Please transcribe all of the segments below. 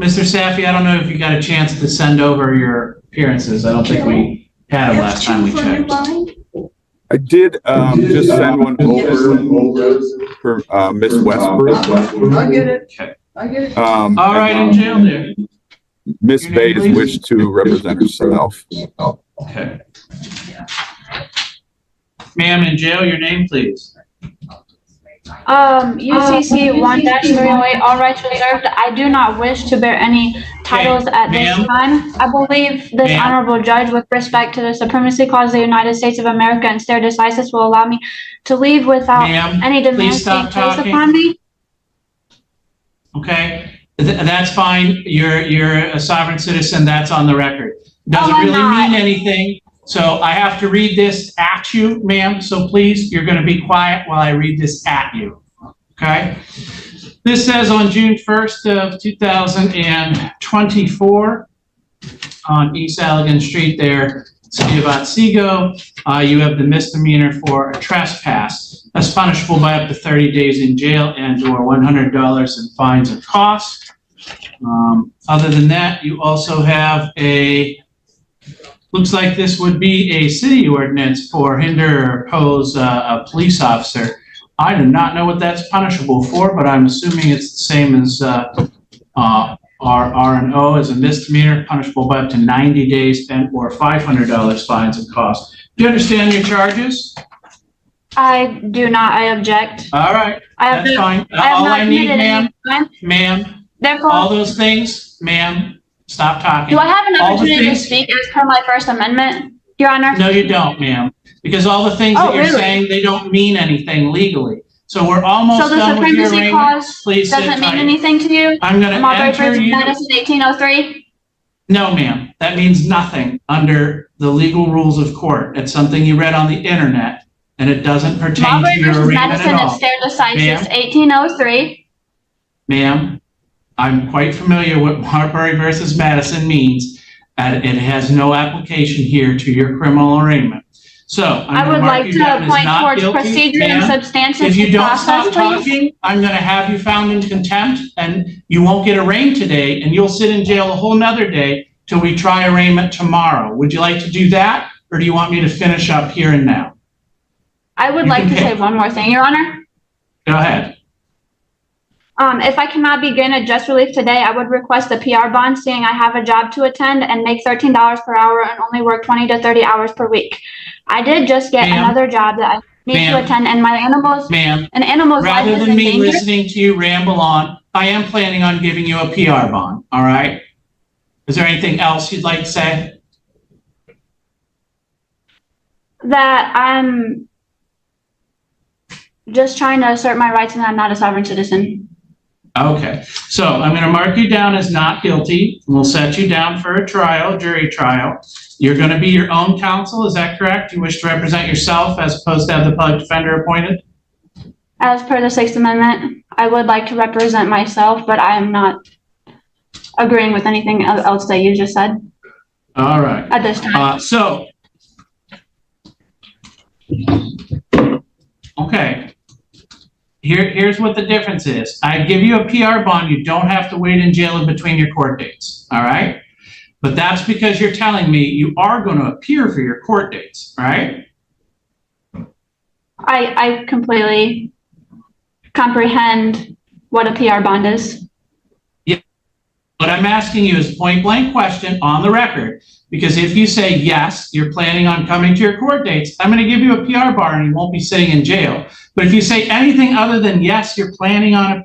Mr. Safi, I don't know if you got a chance to send over your appearances. I don't think we had them last time we checked. I did just send one over for Miss Westbrook. I get it. Okay. I get it. All right, in jail there. Miss Bays wished to represent herself. Okay. Ma'am, in jail, your name, please. UCC 1-308, all rights reserved. I do not wish to bear any titles at this time. I believe this honorable judge, with respect to the Supremacy Clause of the United States of America and stare decisis, will allow me to leave without any demands being placed upon me. Okay, that's fine. You're a sovereign citizen. That's on the record. Doesn't really mean anything. So I have to read this at you, ma'am. So please, you're going to be quiet while I read this at you. Okay. This says on June 1st of 2024 on East Allegan Street there, City of Otsego, you have the misdemeanor for a trespass. That's punishable by up to 30 days in jail and or $100 in fines and costs. Other than that, you also have looks like this would be a city ordinance for hinder or oppose a police officer. I do not know what that's punishable for, but I'm assuming it's the same as R&O as a misdemeanor, punishable by up to 90 days and or $500 fines and costs. Do you understand your charges? I do not. I object. All right, that's fine. All I need, ma'am, all those things, ma'am, stop talking. Do I have an opportunity to speak as per my First Amendment, Your Honor? No, you don't, ma'am, because all the things that you're saying, they don't mean anything legally. So we're almost done with your arraignment. Please sit tight. Doesn't mean anything to you? I'm going to enter you. Madison 1803? No, ma'am, that means nothing under the legal rules of court. It's something you read on the internet, and it doesn't pertain to your arraignment at all. Stare decisis 1803. Ma'am, I'm quite familiar with Marbury versus Madison means, and it has no application here to your criminal arraignment. So I would like to point towards procedure and substantive if you don't process, stop talking, I'm going to have you found in contempt, and you won't get arraigned today, and you'll sit in jail a whole nother day till we try arraignment tomorrow. Would you like to do that, or do you want me to finish up here and now? I would like to say one more thing, Your Honor. Go ahead. If I cannot begin a just relief today, I would request a PR bond, seeing I have a job to attend and make $13 per hour and only work 20 to 30 hours per week. I did just get another job that I need to attend, and my animals, rather than me listening to you ramble on, I am planning on giving you a PR bond. All right. Is there anything else you'd like to say? That I'm just trying to assert my rights and I'm not a sovereign citizen. Okay, so I'm going to mark you down as not guilty. We'll set you down for a trial, jury trial. You're going to be your own counsel, is that correct? You wish to represent yourself as opposed to have the public defender appointed? As per the Sixth Amendment, I would like to represent myself, but I am not agreeing with anything else that you just said. All right. At this time. Okay. Here's what the difference is. I give you a PR bond. You don't have to wait in jail in between your court dates. All right. But that's because you're telling me you are going to appear for your court dates, right? I completely comprehend what a PR bond is. Yeah. What I'm asking you is a point blank question on the record, because if you say yes, you're planning on coming to your court dates, I'm going to give you a PR bond and you won't be sitting in jail. But if you say anything other than yes, you're planning on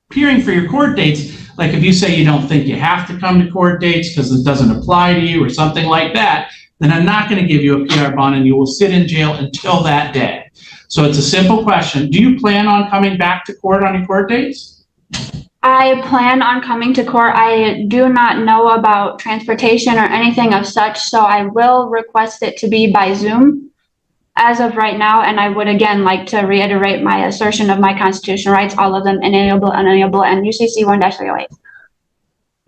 appearing for your court dates, like if you say you don't think you have to come to court dates because it doesn't apply to you or something like that, then I'm not going to give you a PR bond and you will sit in jail until that day. So it's a simple question. Do you plan on coming back to court on your court dates? I plan on coming to court. I do not know about transportation or anything of such, so I will request it to be by Zoom as of right now. And I would again like to reiterate my assertion of my constitutional rights, all of them inalienable, unalienable, and UCC 1-308.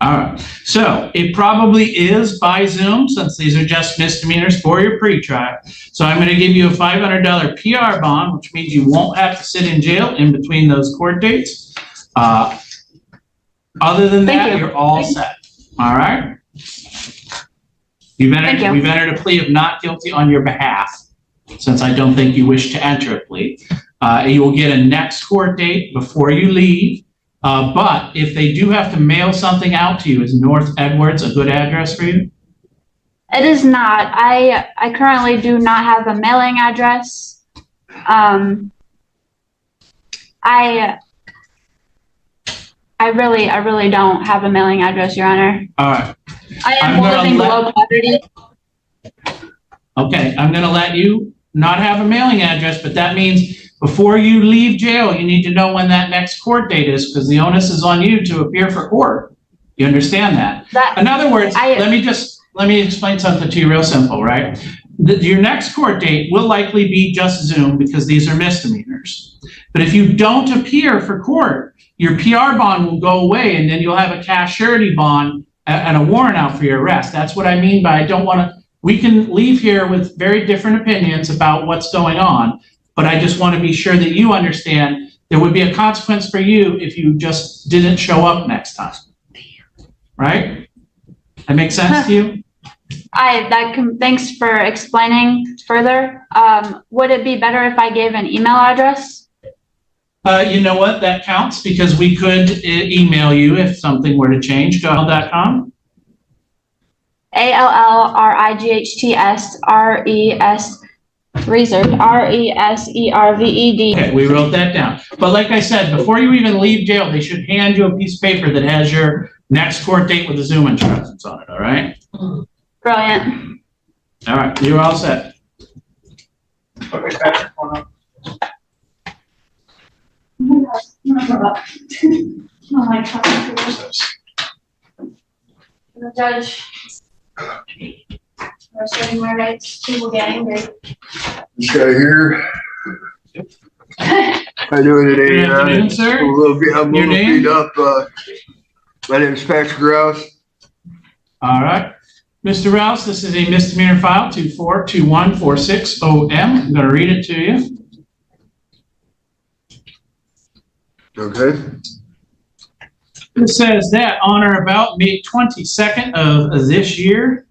All right. So it probably is by Zoom, since these are just misdemeanors for your pretrial. So I'm going to give you a $500 PR bond, which means you won't have to sit in jail in between those court dates. Other than Thank that, you. you're all set. All right? We've entered a plea of not guilty on your behalf, since I don't think you wish to enter a plea. You will get a next court date before you leave. But if they do have to mail something out to you, is North Edwards a good address for you? It is not. I currently do not have a mailing address. I really don't have a mailing address, Your Honor. All right. I am living below poverty. Okay, I'm gonna let you not have a mailing address, but that means before you leave jail, you need to know when that next court date is, because the onus is on you to appear for court. You understand that? In other words, let me explain something to you real simple, right? Your next court date will likely be just Zoom because these are misdemeanors. But if you don't appear for court, your PR bond will go away, and then you'll have a cash surety bond and a warrant out for your arrest. That's what I mean by we can leave here with very different opinions about what's going on, but I just want to be sure that you understand there would be a consequence for you if you just didn't show up next time. Right? That makes sense to you? Thanks for explaining further. Would it be better if I gave an email address? You know what? That counts because we could email you if something were to change. Go.com. ALLRIGHTSRESERVED. Okay, we wrote that down. But like I said, before you even leave jail, they should hand you a piece of paper that has your next court date with the Zoom instructions on it, all right? Brilliant. All right, you're all set. The judge asserting my rights, people getting angry. This guy here. How you doing today? Good afternoon, sir. I'm a little Your name? beat up. My name is Patrick Rouse. All right. Mr. Rouse, this is a misdemeanor file, 242146OM. I'm going to read it to you. Okay. It says that on or about May 22nd of this year,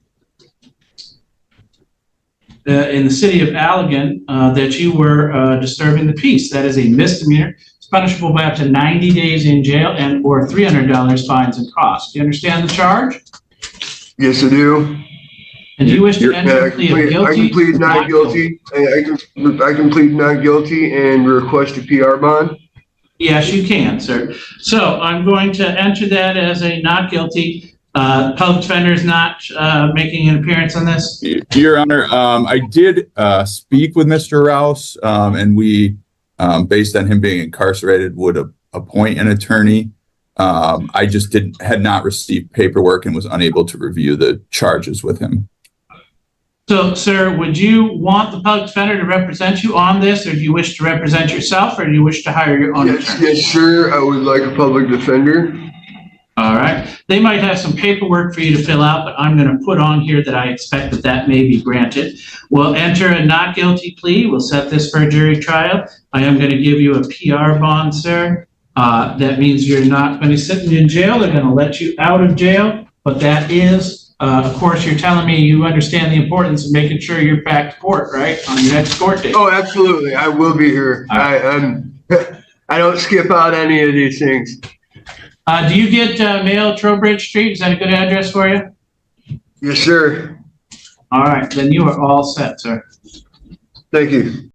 in the city of Allegan, that you were disturbing the peace. That is a misdemeanor. It's punishable by up to 90 days in jail and or $300 fines and costs. Do you understand the charge? Yes, I do. And do you wish to enter a plea of guilty? I can plead not guilty. I can plead not guilty and request a PR bond. Yes, you can, sir. So I'm going to enter that as a not guilty. Public defender is not making an appearance on this. Your Honor, I did speak with Mr. Rouse, and we, based on him being incarcerated, would appoint an attorney. I just had not received paperwork and was unable to review the charges with him. So, sir, would you want the public defender to represent you on this, or do you wish to represent yourself, or do you wish to hire your own attorney? Yes, sir. I would like a public defender. All right. They might have some paperwork for you to fill out, but I'm going to put on here that I expect that may be granted. We'll enter a not guilty plea. We'll set this for a jury trial. I am going to give you a PR bond, sir. That means you're not going to be sitting in jail. They're going to let you out of jail, but that is, of course, you're telling me you understand the importance of making sure you're back to court, right, on your next court date. Oh, absolutely. I will be here. I don't skip out any of these things. Do you get mail Trowbridge Street? Is that a good address for you? Yes, sir. All right, then you are all set, sir. Thank you.